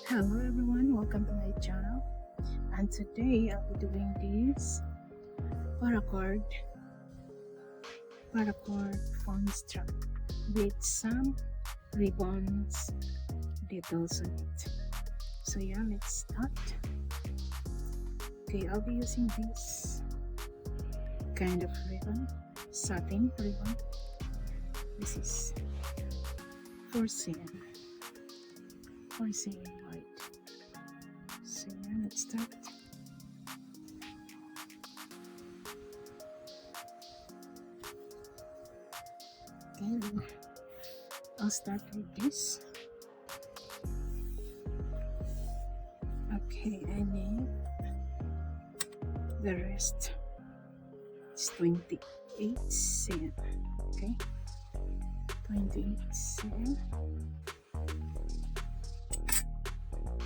Hello everyone, welcome to my channel, and today I'll be doing this paracord phone strap with some ribbons details on it. So yeah, let's start. Okay, I'll be using this kind of ribbon, satin ribbon. This is for cm wide. So yeah, let's start. Okay, I'll start with this. Okay, I need the rest. It's 28 cm. Okay, 28 cm.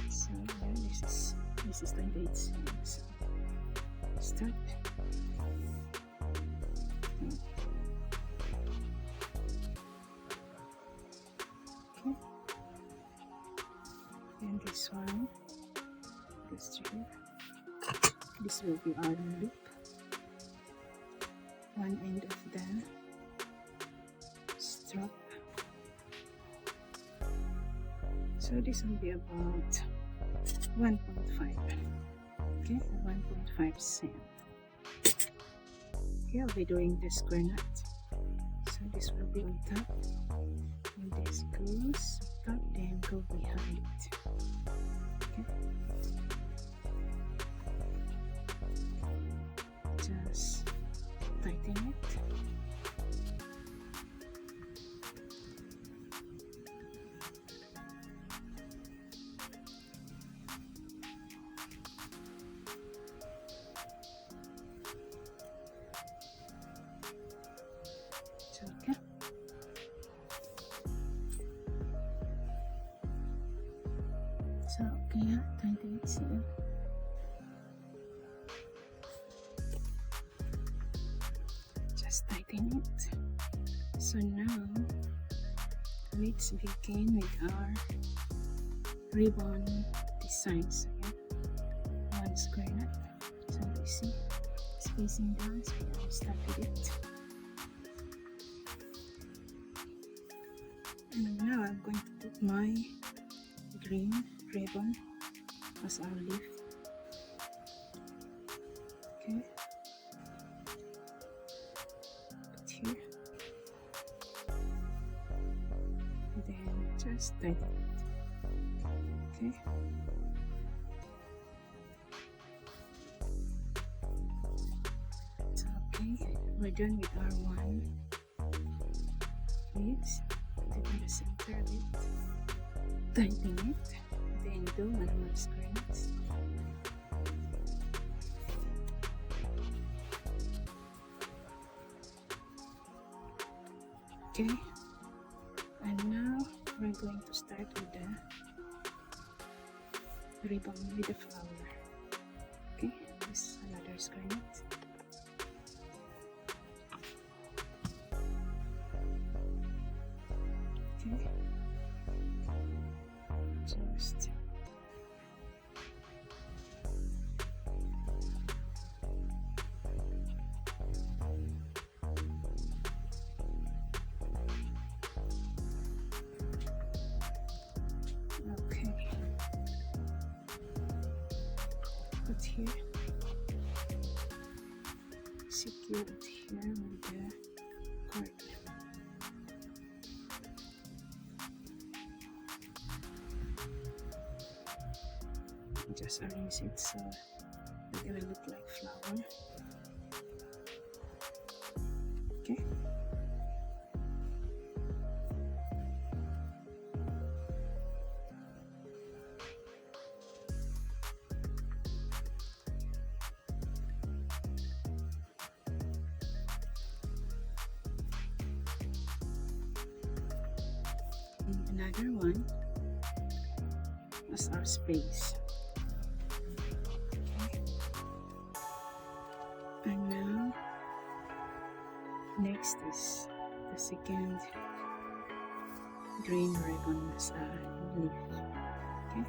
So yeah, this is 28 cm. So start. Okay, and this one, this here. This will be our loop. One end of the strap. So this will be about 1.5. Okay, 1.5 cm. Okay, I'll be doing the square knot. So this will be on top, and this goes top, then go behind it. Okay, just tighten it. Okay. So okay, 28 cm. Just tighten it. So now let's begin with our ribbon design. So yeah, one square knot. So you see it's facing down, so I'll start with it. And now I'm going to put my green ribbon as our leaf. Okay, put here, and then just tighten it. Okay, so okay, we're done with our one leaves. Put it in the center of it, tighten it, then do one more square knots. Okay, and now we're going to start with the ribbon with the flower. Okay, this is another square knot. Okay, just okay, put here, secure it here with the cord. Just arrange it so that it will look like flower. Okay, and another one as our space. And now next is the second green ribbon as a leaf. Okay,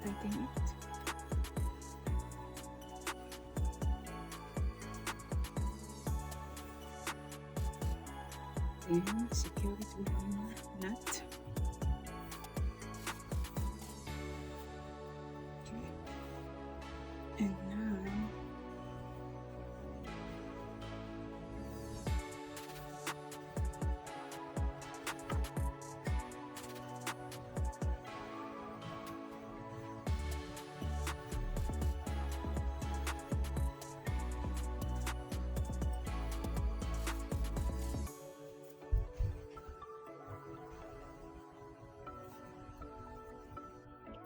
just tighten it. Then secure it with one more nut. Okay. And now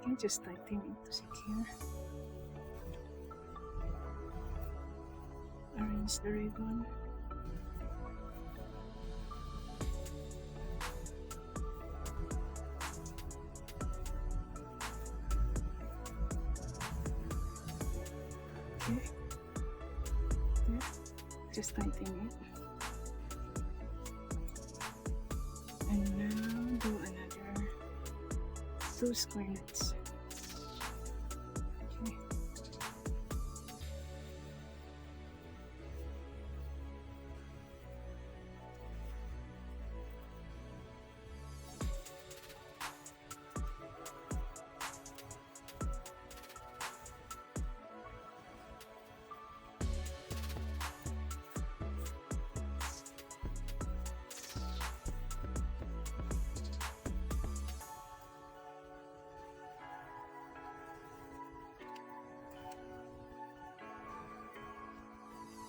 you just tighten it to secure. Arrange the ribbon. Okay. There. Just tighten it. And now do another 2 square knots. Okay.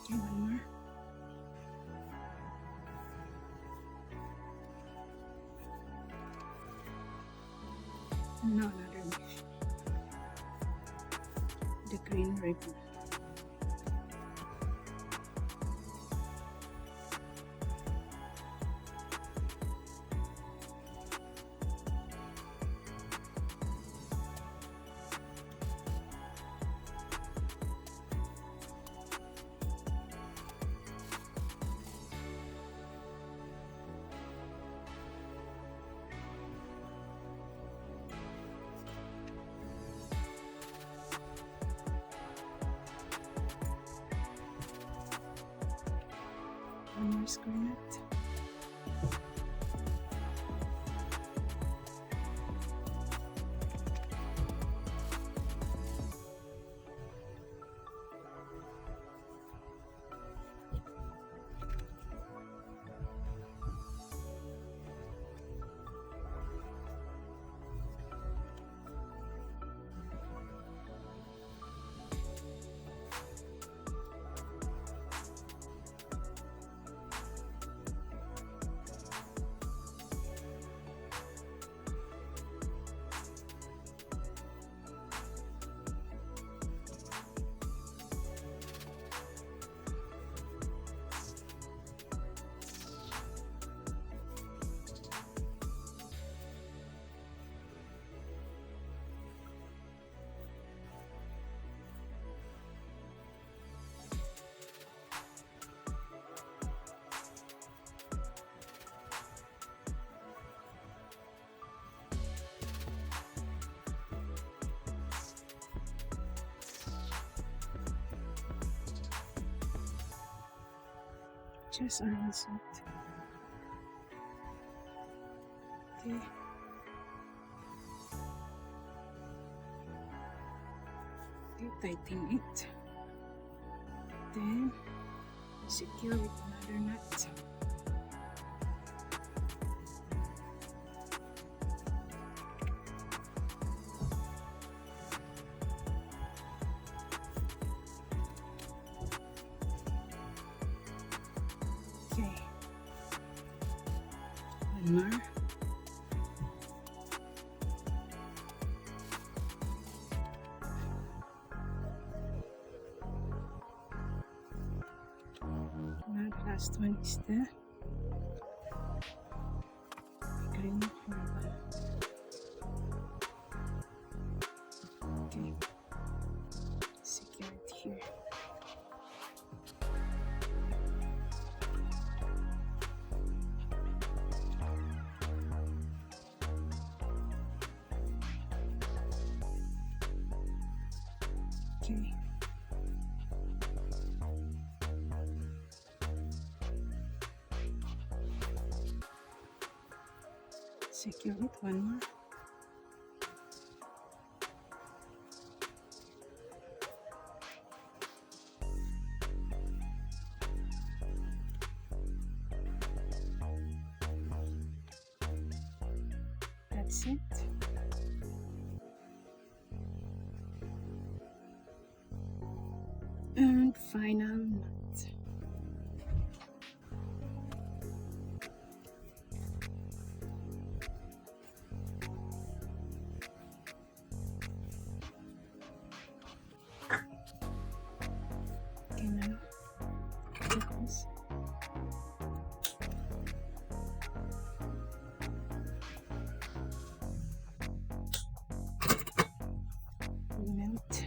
Okay, one more. And now another mesh. The green ribbon. One more square knot. Just arrange it. Okay. Okay, tighten it. Then secure with another nut. Okay. One more. Now the last one is the green ribbon. Okay. Secure it here. Okay. Secure it one more. That's it. And final knot. Okay, now take this. Melt.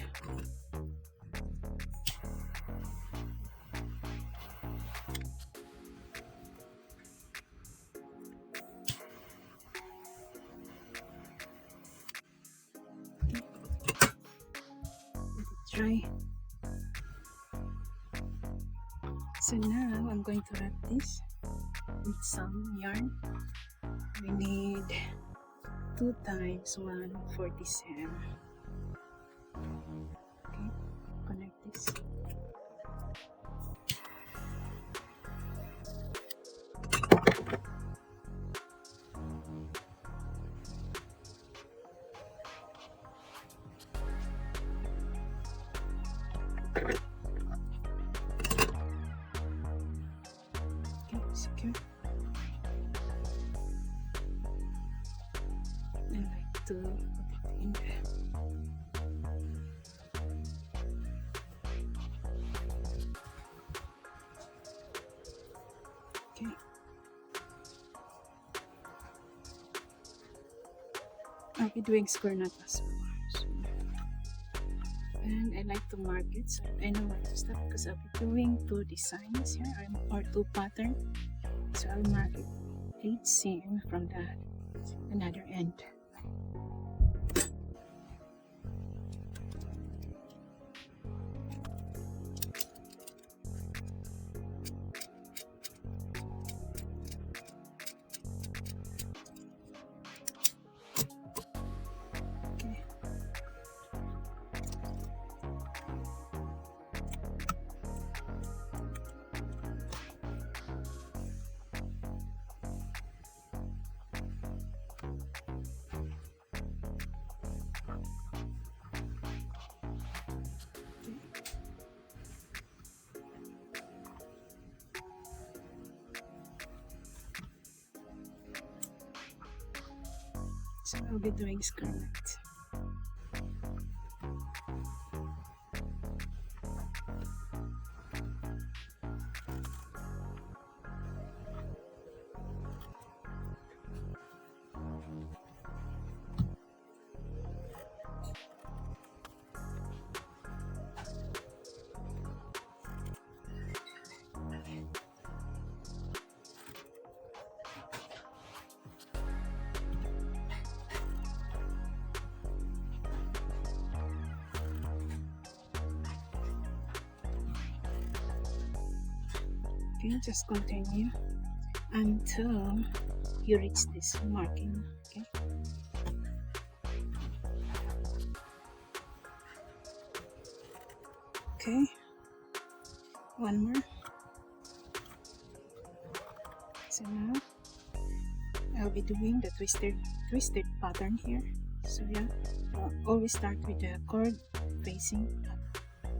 Dry. So now I'm going to wrap this with some yarn. We need 2 times 1/40 cm. Okay, connect this. Okay, secure. I like to put it in there. Okay. I'll be doing square knot as well. So, and I like to mark it so I know where to stop because I'll be doing 2 designs here or 2 patterns. So I'll mark it 8 cm from the another end. Okay. So I'll be doing square knot. Okay, just continue until you reach this marking. Okay. Okay. One more. So now I'll be doing the twisted pattern here. So yeah, always start with the cord facing up.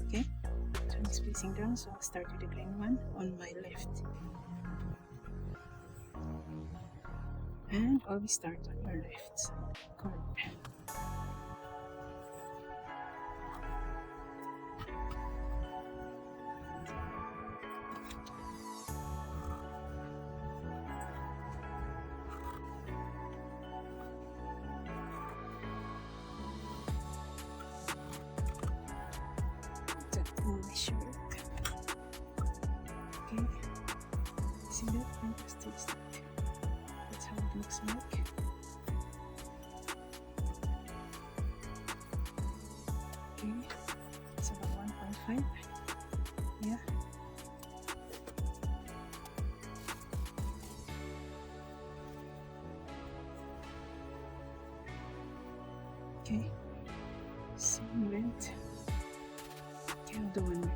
Okay. So it's facing down, so I'll start with the green one on my left. And always start on your left cord. My shirt. Okay, see that? And just twist it. That's how it looks like. Okay, so 5. Yeah. Okay. Same length. Okay, I'll do one more time.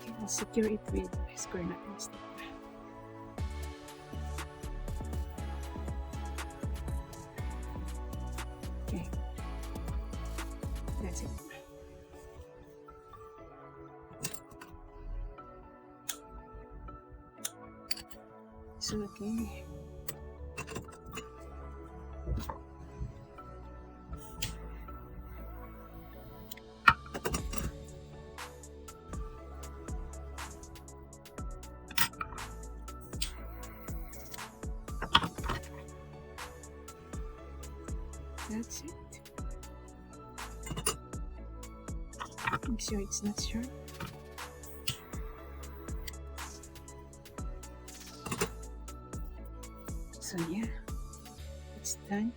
Okay, I'll secure it with square knot instead. Okay. That's it. So, okay. That's it. Make sure it's not sharp. So yeah, it's done.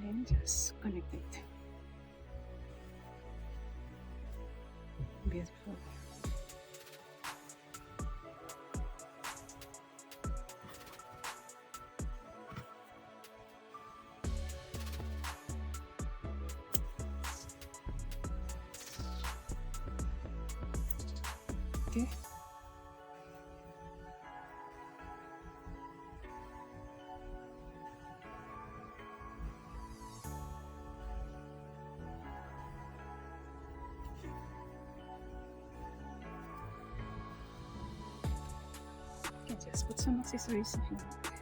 Then just connect it. Beautiful. Okay. Okay, just put some accessories in.